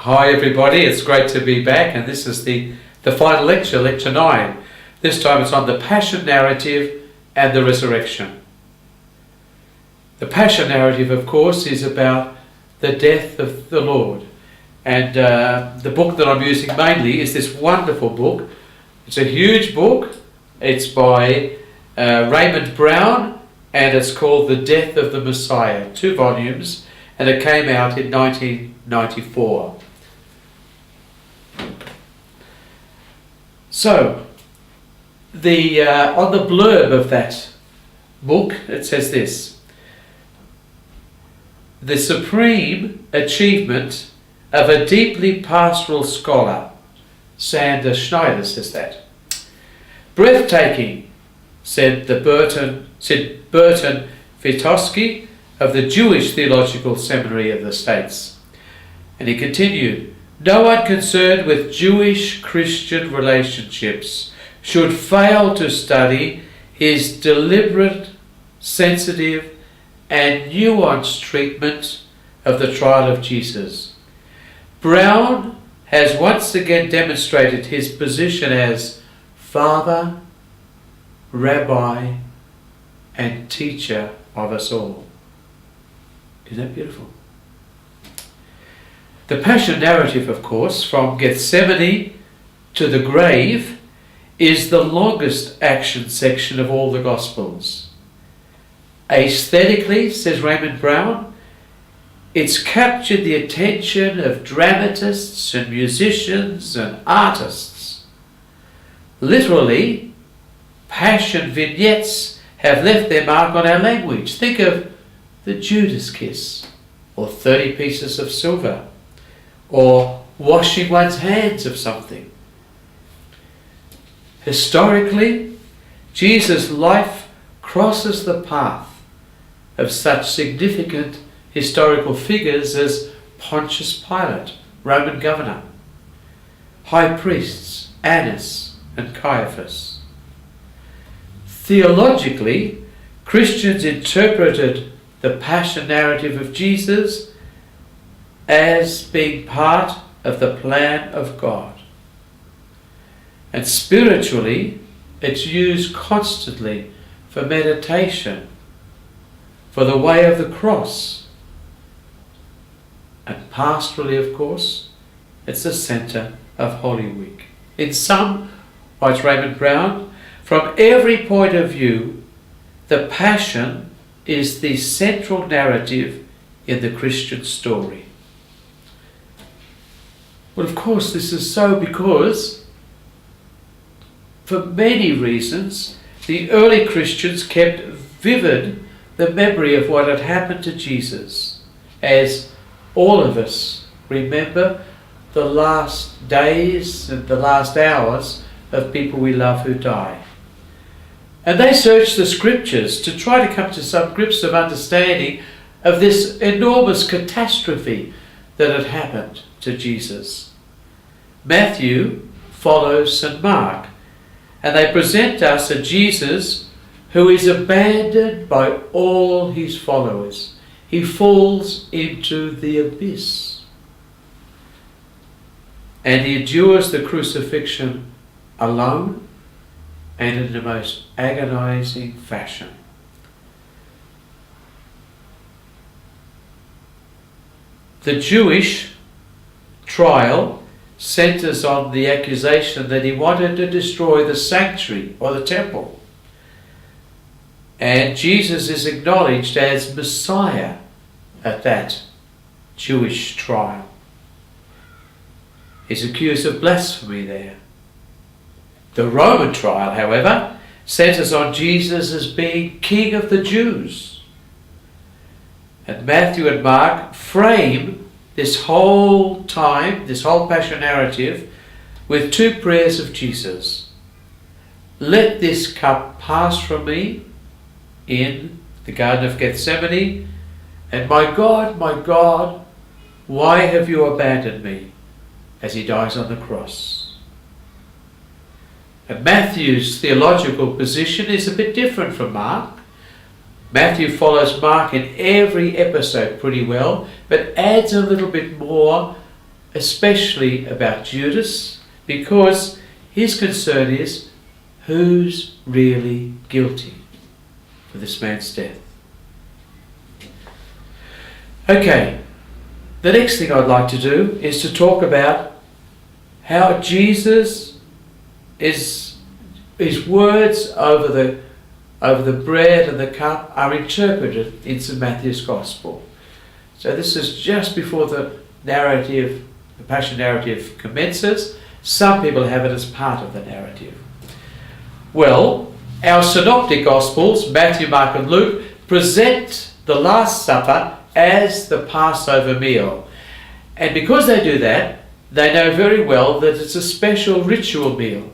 Hi everybody, it's great to be back, and this is the final lecture, lecture 9. This time it's on the Passion narrative and the resurrection. The Passion narrative, of course, is about the death of the Lord. And the book that I'm using mainly is this wonderful book. It's a huge book. It's by Raymond Brown, and it's called The Death of the Messiah, 2 volumes, and it came out in 1994. So, on the blurb of that book, it says this: the supreme achievement of a deeply pastoral scholar. Sander Schneider says that. Breathtaking, said Burton Witowski of the Jewish Theological Seminary of the States. And he continued, no one concerned with Jewish-Christian relationships should fail to study his deliberate, sensitive, and nuanced treatment of the trial of Jesus. Brown has once again demonstrated his position as Father, Rabbi, and Teacher of us all. Isn't that beautiful? The Passion narrative, of course, from Gethsemane to the grave, is the longest action section of all the Gospels. Aesthetically, says Raymond Brown, it's captured the attention of dramatists and musicians and artists. Literally, Passion vignettes have left their mark on our language. Think of the Judas kiss, or 30 pieces of silver, or washing one's hands of something. Historically, Jesus' life crosses the path of such significant historical figures as Pontius Pilate, Roman governor, high priests Annas and Caiaphas. Theologically, Christians interpreted the Passion narrative of Jesus as being part of the plan of God. And spiritually, it's used constantly for meditation, for the way of the cross. And pastorally, of course, it's the centre of Holy Week. In sum, writes Raymond Brown, from every point of view, the Passion is the central narrative in the Christian story. Well, of course, this is so because, for many reasons, the early Christians kept vivid the memory of what had happened to Jesus, as all of us remember the last days and the last hours of people we love who die. And they searched the scriptures to try to come to some grips of understanding of this enormous catastrophe that had happened to Jesus. Matthew follows St. Mark, and they present us a Jesus who is abandoned by all his followers. He falls into the abyss, and he endures the crucifixion alone and in the most agonizing fashion. The Jewish trial centers on the accusation that he wanted to destroy the sanctuary or the temple. And Jesus is acknowledged as Messiah at that Jewish trial. He's accused of blasphemy there. The Roman trial, however, centers on Jesus as being King of the Jews. And Matthew and Mark frame this whole Passion narrative, with 2 prayers of Jesus. Let this cup pass from me in the Garden of Gethsemane, and my God, why have you abandoned me? As he dies on the cross. And Matthew's theological position is a bit different from Mark. Matthew follows Mark in every episode pretty well, but adds a little bit more especially about Judas, because his concern is who's really guilty for this man's death. Okay, the next thing I'd like to do is to talk about how Jesus his words over the bread and the cup are interpreted in St. Matthew's Gospel. So this is just before the Passion narrative commences. Some people have it as part of the narrative. Well, our synoptic Gospels, Matthew, Mark and Luke, present the Last Supper as the Passover meal. And because they do that, they know very well that it's a special ritual meal.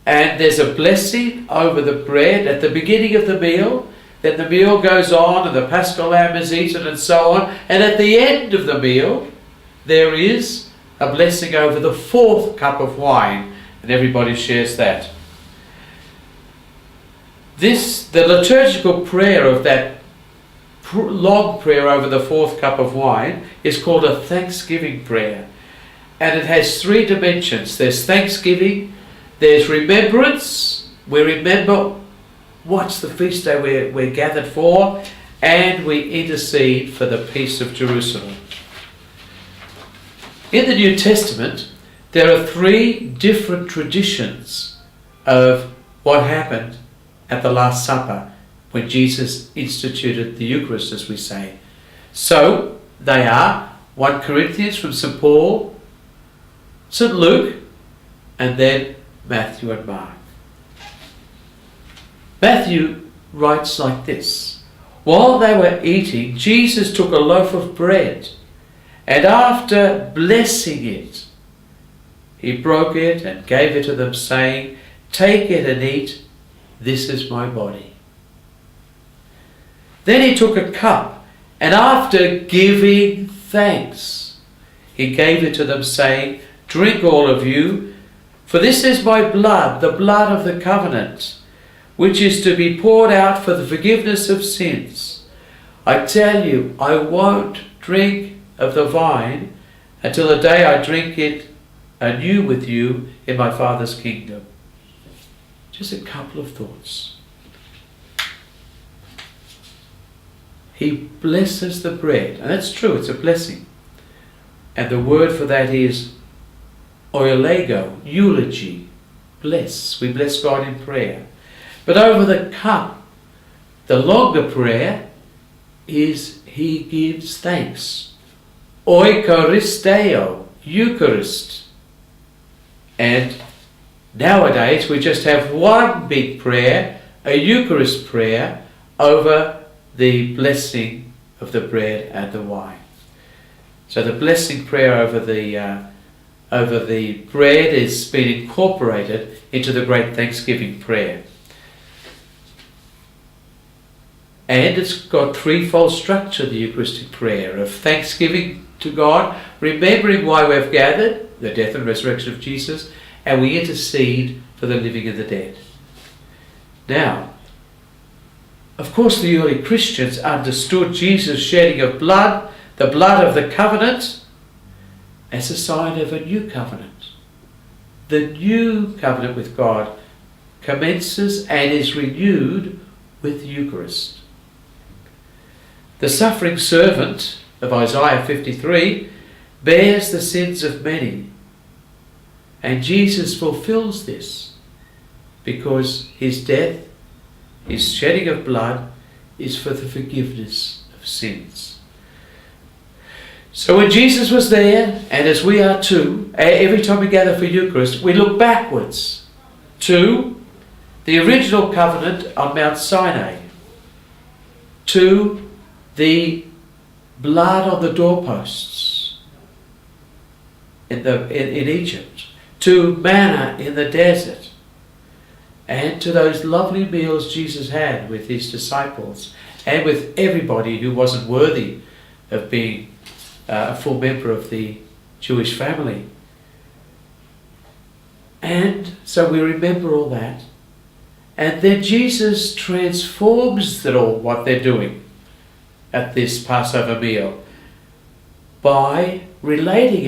And there's a blessing over the bread at the beginning of the meal. Then the meal goes on and the Paschal lamb is eaten and so on. And at the end of the meal, there is a blessing over the fourth cup of wine. And everybody shares that. The liturgical prayer of that long prayer over the fourth cup of wine is called a thanksgiving prayer. And it has three dimensions. There's thanksgiving, there's remembrance, we remember what's the feast day we're gathered for, and we intercede for the peace of Jerusalem. In the New Testament, there are three different traditions of what happened at the Last Supper when Jesus instituted the Eucharist, as we say. So, they are 1 Corinthians from St. Paul, St. Luke, and then Matthew and Mark. Matthew writes like this: while they were eating, Jesus took a loaf of bread, and after blessing it, he broke it and gave it to them, saying, "Take it and eat, this is my body." Then he took a cup, and after giving thanks, he gave it to them, saying, "Drink all of you, for this is my blood, the blood of the covenant, which is to be poured out for the forgiveness of sins. I tell you, I won't drink of the vine until the day I drink it anew with you in my Father's kingdom." Just a couple of thoughts. He blesses the bread, and that's true, it's a blessing. And the word for that is oilego, eulogy, bless. We bless God in prayer. But over the cup, the longer prayer is he gives thanks. Oikoristeo, Eucharist. And nowadays we just have one big prayer, a Eucharist prayer, over the blessing of the bread and the wine. So the blessing prayer over the bread is being incorporated into the great Thanksgiving prayer. And it's got threefold structure, the Eucharistic prayer, of thanksgiving to God, remembering why we've gathered, the death and resurrection of Jesus, and we intercede for the living and the dead. Now, of course, the early Christians understood Jesus' shedding of blood, the blood of the covenant, as a sign of a new covenant. The new covenant with God commences and is renewed with the Eucharist. The suffering servant of Isaiah 53 bears the sins of many, and Jesus fulfills this because his death, his shedding of blood, is for the forgiveness of sins. So when Jesus was there, and as we are too, every time we gather for Eucharist, we look backwards to the original covenant on Mount Sinai, to the blood on the doorposts in Egypt, to manna in the desert, and to those lovely meals Jesus had with his disciples and with everybody who wasn't worthy of being a full member of the Jewish family. And so we remember all that. And then Jesus transforms it all, what they're doing at this Passover meal, by relating it